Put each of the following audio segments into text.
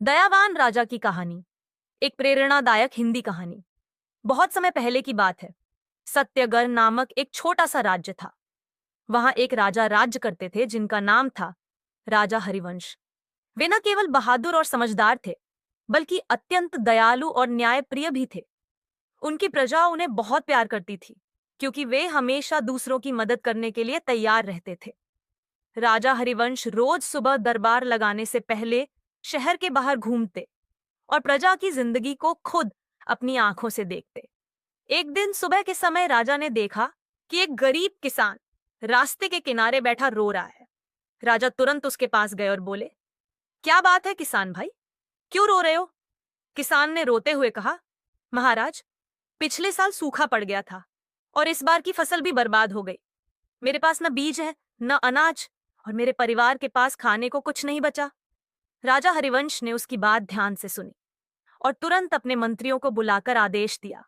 दयावान राजा की कहानी। एक प्रेरणादायक हिंदी कहानी। बहुत समय पहले की बात है। सत्यगढ़ नामक एक छोटा सा राज्य था। वहां एक राजा राज्य करते थे जिनका नाम था राजा हरिवंश। वे न केवल बहादुर और समझदार थे, बल्कि अत्यंत दयालु और न्यायप्रिय भी थे। उनकी प्रजा उन्हें बहुत प्यार करती थी, क्योंकि वे हमेशा दूसरों की मदद करने के लिए तैयार रहते थे। राजा हरिवंश रोज सुबह दरबार लगाने से पहले शहर के बाहर घूमते और प्रजा की जिंदगी को खुद अपनी आंखों से देखते। एक दिन सुबह के समय राजा ने देखा कि एक गरीब किसान रास्ते के किनारे बैठा रो रहा है। राजा तुरंत उसके पास गए और बोले, क्या बात है किसान भाई, क्यों रो रहे हो? किसान ने रोते हुए कहा, महाराज, पिछले साल सूखा पड़ गया था और इस बार की फसल भी बर्बाद हो गई। मेरे पास न बीज है, न अनाज, और मेरे परिवार के पास खाने को कुछ नहीं बचा। राजा हरिवंश ने उसकी बात ध्यान से सुनी और तुरंत अपने मंत्रियों को बुलाकर आदेश दिया,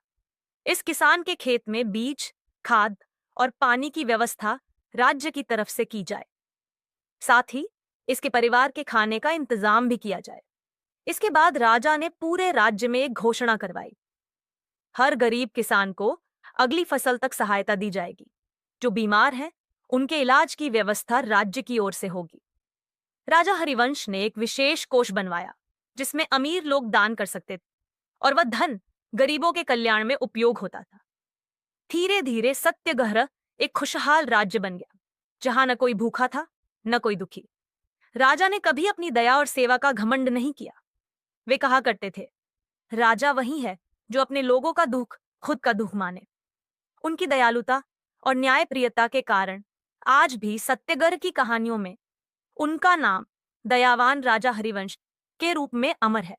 इस किसान के खेत में बीज, खाद और पानी की व्यवस्था राज्य की तरफ से की जाए। साथ ही इसके परिवार के खाने का इंतजाम भी किया जाए। इसके बाद राजा ने पूरे राज्य में एक घोषणा करवाई, हर गरीब किसान को अगली फसल तक सहायता दी जाएगी। जो बीमार हैं, उनके इलाज की व्यवस्था राज्य की ओर से होगी। राजा हरिवंश ने एक विशेष कोष बनवाया, जिसमें अमीर लोग दान कर सकते थे और वह धन गरीबों के कल्याण में उपयोग होता था। धीरे धीरे सत्यग्रह एक खुशहाल राज्य बन गया, जहां न कोई भूखा था, न कोई दुखी। राजा ने कभी अपनी दया और सेवा का घमंड नहीं किया। वे कहा करते थे, राजा वही है जो अपने लोगों का दुख खुद का दुख माने। उनकी दयालुता और न्यायप्रियता के कारण आज भी सत्यगढ़ की कहानियों में उनका नाम दयावान राजा हरिवंश के रूप में अमर है।